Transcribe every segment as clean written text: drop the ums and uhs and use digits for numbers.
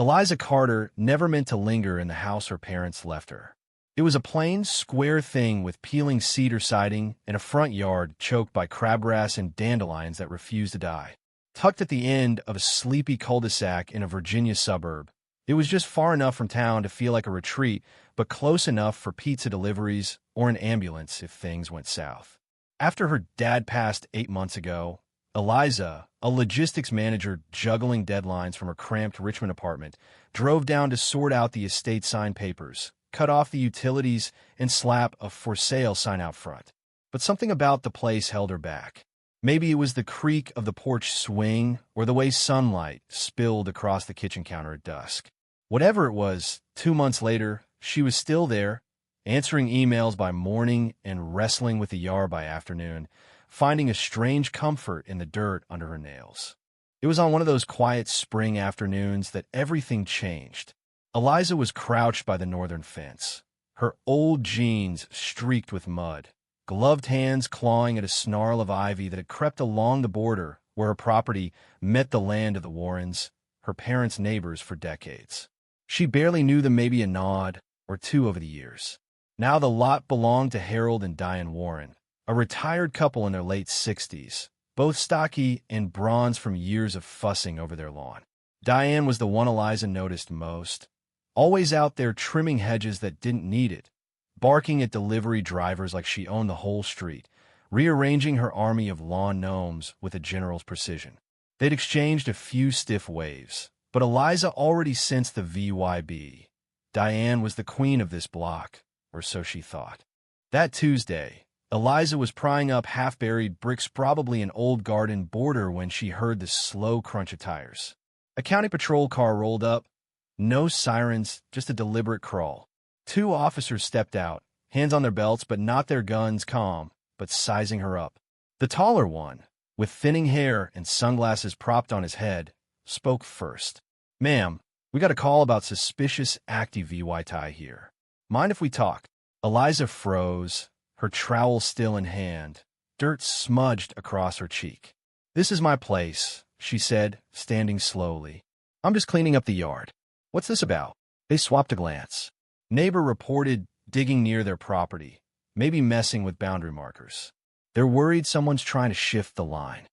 Eliza Carter never meant to linger in the house her parents left her. It was a plain, square thing with peeling cedar siding and a front yard choked by crabgrass and dandelions that refused to die. Tucked at the end of a sleepy cul-de-sac in a Virginia suburb, it was just far enough from town to feel like a retreat, but close enough for pizza deliveries or an ambulance if things went south. After her dad passed 8 months ago, Eliza, a logistics manager juggling deadlines from her cramped Richmond apartment, drove down to sort out the estate sign papers, cut off the utilities, and slap a for sale sign out front. But something about the place held her back. Maybe it was the creak of the porch swing or the way sunlight spilled across the kitchen counter at dusk. Whatever it was, 2 months later, she was still there, answering emails by morning and wrestling with the yard by afternoon, finding a strange comfort in the dirt under her nails. It was on one of those quiet spring afternoons that everything changed. Eliza was crouched by the northern fence, her old jeans streaked with mud, gloved hands clawing at a snarl of ivy that had crept along the border where her property met the land of the Warrens, her parents' neighbors for decades. She barely knew them, maybe a nod or two over the years. Now the lot belonged to Harold and Diane Warren, a retired couple in their late 60s, both stocky and bronzed from years of fussing over their lawn. Diane was the one Eliza noticed most, always out there trimming hedges that didn't need it, barking at delivery drivers like she owned the whole street, rearranging her army of lawn gnomes with a general's precision. They'd exchanged a few stiff waves, but Eliza already sensed the VYB. Diane was the queen of this block, or so she thought. That Tuesday, Eliza was prying up half-buried bricks, probably an old garden border, when she heard the slow crunch of tires. A county patrol car rolled up. No sirens, just a deliberate crawl. 2 officers stepped out, hands on their belts but not their guns, calm, but sizing her up. The taller one, with thinning hair and sunglasses propped on his head, spoke first. "Ma'am, we got a call about suspicious active VY here. Mind if we talk?" Eliza froze, her trowel still in hand, dirt smudged across her cheek. "This is my place," she said, standing slowly. "I'm just cleaning up the yard." "What's this about?" They swapped a glance. Neighbor reported digging near their property, maybe messing with boundary markers. "They're worried someone's trying to shift the line."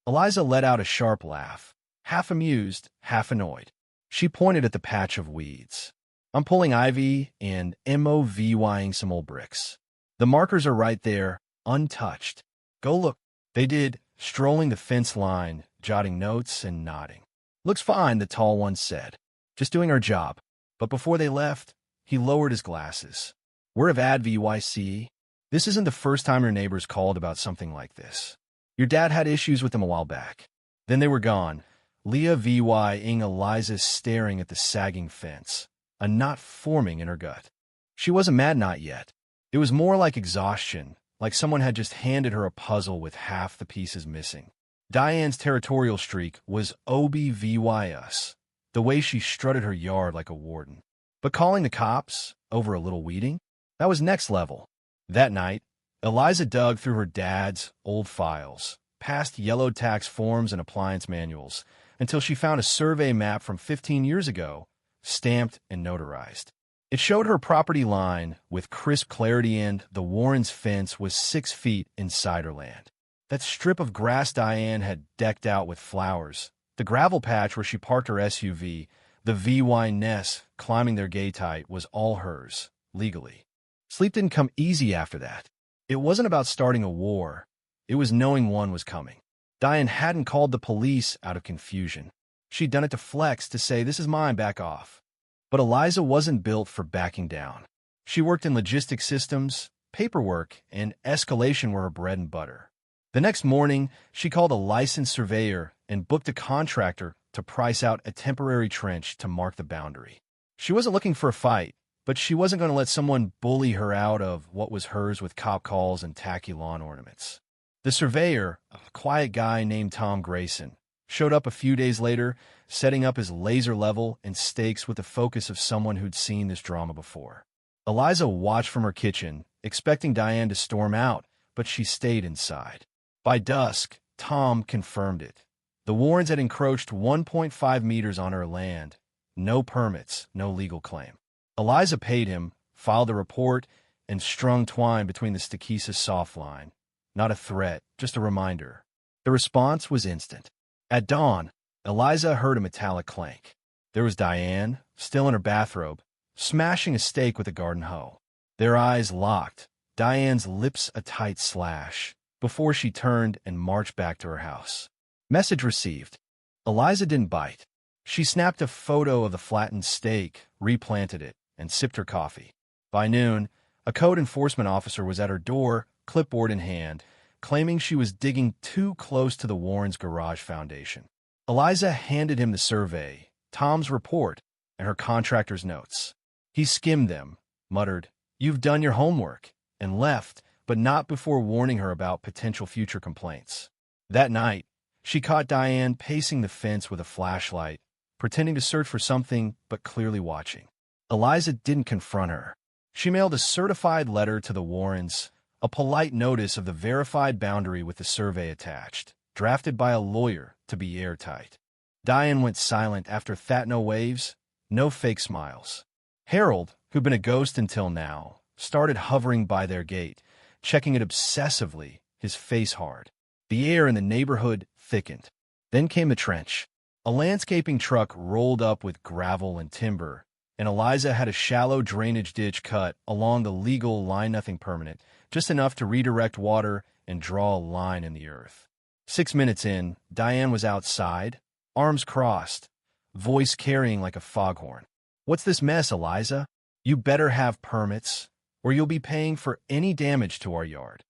Eliza let out a sharp laugh, half amused, half annoyed. She pointed at the patch of weeds. "I'm pulling ivy and MOVYing some old bricks. The markers are right there, untouched. Go look." They did, strolling the fence line, jotting notes and nodding. "Looks fine," the tall one said. "Just doing our job." But before they left, he lowered his glasses. "We're of AdVYC. This isn't the first time your neighbors called about something like this. Your dad had issues with them a while back." Then they were gone, Leah VYing, Eliza staring at the sagging fence, a knot forming in her gut. She wasn't mad, not yet. It was more like exhaustion, like someone had just handed her a puzzle with half the pieces missing. Diane's territorial streak was OBVYUS, the way she strutted her yard like a warden. But calling the cops over a little weeding? That was next level. That night, Eliza dug through her dad's old files, past yellowed tax forms and appliance manuals, until she found a survey map from 15 years ago, stamped and notarized. It showed her property line with crisp clarity, and the Warrens' fence was 6 feet inside her land. That strip of grass Diane had decked out with flowers, the gravel patch where she parked her SUV, the VY nest climbing their gate height, was all hers, legally. Sleep didn't come easy after that. It wasn't about starting a war. It was knowing one was coming. Diane hadn't called the police out of confusion. She'd done it to flex, to say, "This is mine, back off." But Eliza wasn't built for backing down. She worked in logistics systems, paperwork, and escalation were her bread and butter. The next morning, she called a licensed surveyor and booked a contractor to price out a temporary trench to mark the boundary. She wasn't looking for a fight, but she wasn't going to let someone bully her out of what was hers with cop calls and tacky lawn ornaments. The surveyor, a quiet guy named Tom Grayson, showed up a few days later, setting up his laser level and stakes with the focus of someone who'd seen this drama before. Eliza watched from her kitchen, expecting Diane to storm out, but she stayed inside. By dusk, Tom confirmed it. The Warrens had encroached 1.5 meters on her land, No permits, no legal claim. Eliza paid him, filed a report, and strung twine between the Stakesis soft line. Not a threat, just a reminder. The response was instant. At dawn, Eliza heard a metallic clank. There was Diane, still in her bathrobe, smashing a steak with a garden hoe. Their eyes locked, Diane's lips a tight slash, before she turned and marched back to her house. Message received. Eliza didn't bite. She snapped a photo of the flattened steak, replanted it, and sipped her coffee. By noon, a code enforcement officer was at her door, clipboard in hand, claiming she was digging too close to the Warrens' garage foundation. Eliza handed him the survey, Tom's report, and her contractor's notes. He skimmed them, muttered, "You've done your homework," and left, but not before warning her about potential future complaints. That night, she caught Diane pacing the fence with a flashlight, pretending to search for something but clearly watching. Eliza didn't confront her. She mailed a certified letter to the Warrens, a polite notice of the verified boundary with the survey attached, drafted by a lawyer to be airtight. Diane went silent after that. No waves, no fake smiles. Harold, who'd been a ghost until now, started hovering by their gate, checking it obsessively, his face hard. The air in the neighborhood thickened. Then came the trench. A landscaping truck rolled up with gravel and timber, and Eliza had a shallow drainage ditch cut along the legal line, nothing permanent, just enough to redirect water and draw a line in the earth. 6 minutes in, Diane was outside, arms crossed, voice carrying like a foghorn. "What's this mess, Eliza? You better have permits, or you'll be paying for any damage to our yard."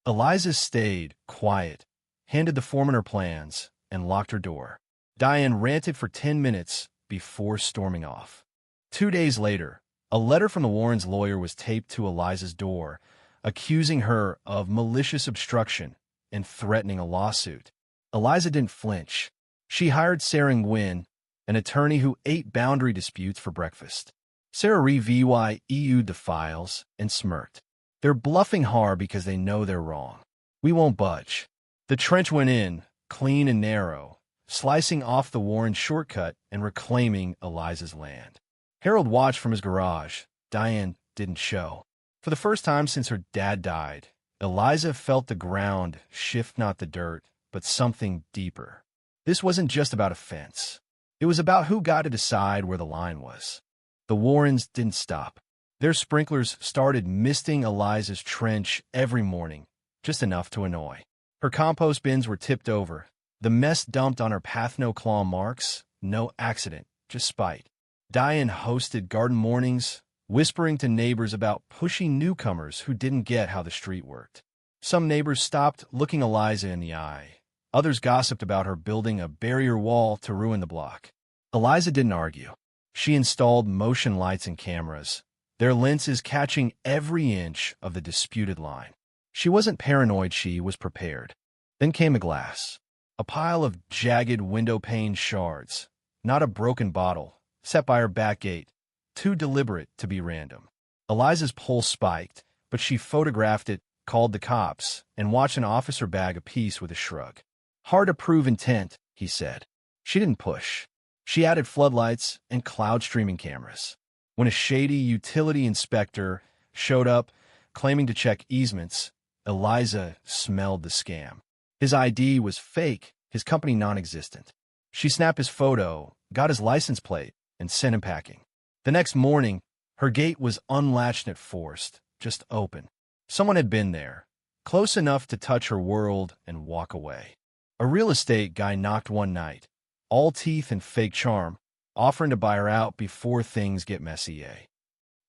Eliza stayed quiet, handed the foreman her plans, and locked her door. Diane ranted for 10 minutes before storming off. 2 days later, a letter from the Warrens' lawyer was taped to Eliza's door, accusing her of malicious obstruction and threatening a lawsuit. Eliza didn't flinch. She hired Sarah Nguyen, an attorney who ate boundary disputes for breakfast. Sarah reviewed the files and smirked. "They're bluffing hard because they know they're wrong. We won't budge." The trench went in, clean and narrow, slicing off the Warren shortcut and reclaiming Eliza's land. Harold watched from his garage. Diane didn't show. For the first time since her dad died, Eliza felt the ground shift, not the dirt, but something deeper. This wasn't just about a fence. It was about who got to decide where the line was. The Warrens didn't stop. Their sprinklers started misting Eliza's trench every morning, just enough to annoy. Her compost bins were tipped over, the mess dumped on her path. No claw marks, no accident, just spite. Diane hosted garden mornings, whispering to neighbors about pushy newcomers who didn't get how the street worked. Some neighbors stopped looking Eliza in the eye. Others gossiped about her building a barrier wall to ruin the block. Eliza didn't argue. She installed motion lights and cameras, their lenses catching every inch of the disputed line. She wasn't paranoid, she was prepared. Then came the glass. A pile of jagged window pane shards, not a broken bottle, set by her back gate, too deliberate to be random. Eliza's pulse spiked, but she photographed it, called the cops, and watched an officer bag a piece with a shrug. "Hard to prove intent," he said. She didn't push. She added floodlights and cloud streaming cameras. When a shady utility inspector showed up, claiming to check easements, Eliza smelled the scam. His ID was fake, his company non-existent. She snapped his photo, got his license plate, and sent him packing. The next morning, her gate was unlatched and forced, just open. Someone had been there, close enough to touch her world and walk away. A real estate guy knocked one night, all teeth and fake charm, offering to buy her out before things get messy.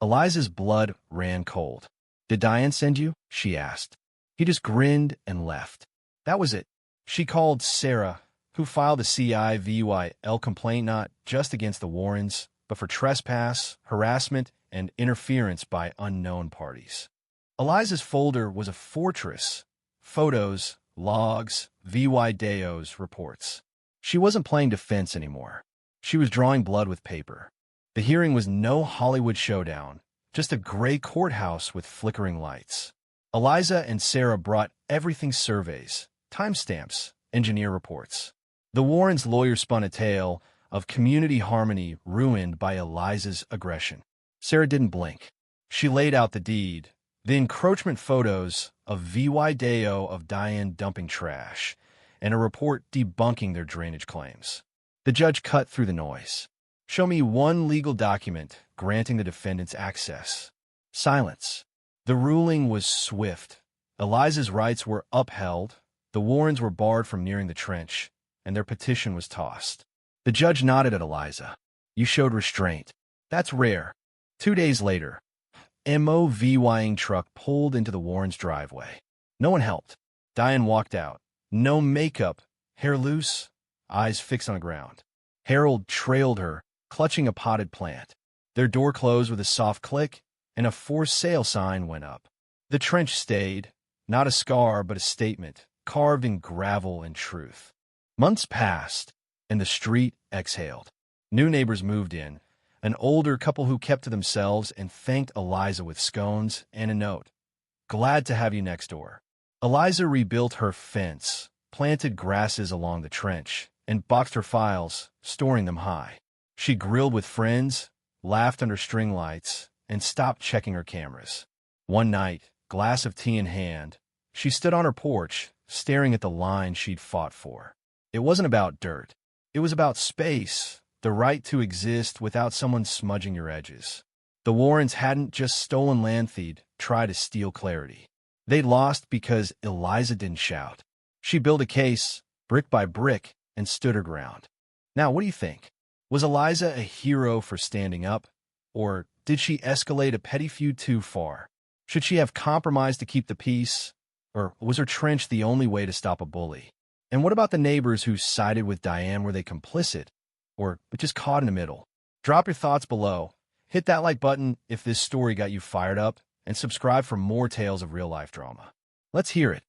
Eliza's blood ran cold. "Did Diane send you?" she asked. He just grinned and left. That was it. She called Sarah, who filed a CIVIL complaint not just against the Warrens, but for trespass, harassment, and interference by unknown parties. Eliza's folder was a fortress. Photos, logs, videos, reports. She wasn't playing defense anymore. She was drawing blood with paper. The hearing was no Hollywood showdown, just a gray courthouse with flickering lights. Eliza and Sarah brought everything: surveys, timestamps, engineer reports. The Warrens' lawyer spun a tale, of community harmony ruined by Eliza's aggression. Sarah didn't blink. She laid out the deed, the encroachment photos of VY Deo of Diane dumping trash, and a report debunking their drainage claims. The judge cut through the noise. Show me one legal document granting the defendants access. Silence. The ruling was swift. Eliza's rights were upheld, the Warrens were barred from nearing the trench, and their petition was tossed. The judge nodded at Eliza. You showed restraint. That's rare. 2 days later, MOVYing truck pulled into the Warrens' driveway. No one helped. Diane walked out. No makeup, hair loose, eyes fixed on the ground. Harold trailed her, clutching a potted plant. Their door closed with a soft click, and a for sale sign went up. The trench stayed, not a scar but a statement, carved in gravel and truth. Months passed, and the street exhaled. New neighbors moved in, an older couple who kept to themselves and thanked Eliza with scones and a note. Glad to have you next door. Eliza rebuilt her fence, planted grasses along the trench, and boxed her files, storing them high. She grilled with friends, laughed under string lights, and stopped checking her cameras. One night, glass of tea in hand, she stood on her porch, staring at the line she'd fought for. It wasn't about dirt. It was about space, the right to exist without someone smudging your edges. The Warrens hadn't just stolen land, they'd tried to steal clarity. They lost because Eliza didn't shout. She built a case, brick by brick, and stood her ground. Now, what do you think? Was Eliza a hero for standing up? Or did she escalate a petty feud too far? Should she have compromised to keep the peace? Or was her trench the only way to stop a bully? And what about the neighbors who sided with Diane? Were they complicit? Or just caught in the middle? Drop your thoughts below. Hit that like button if this story got you fired up, and subscribe for more tales of real-life drama. Let's hear it.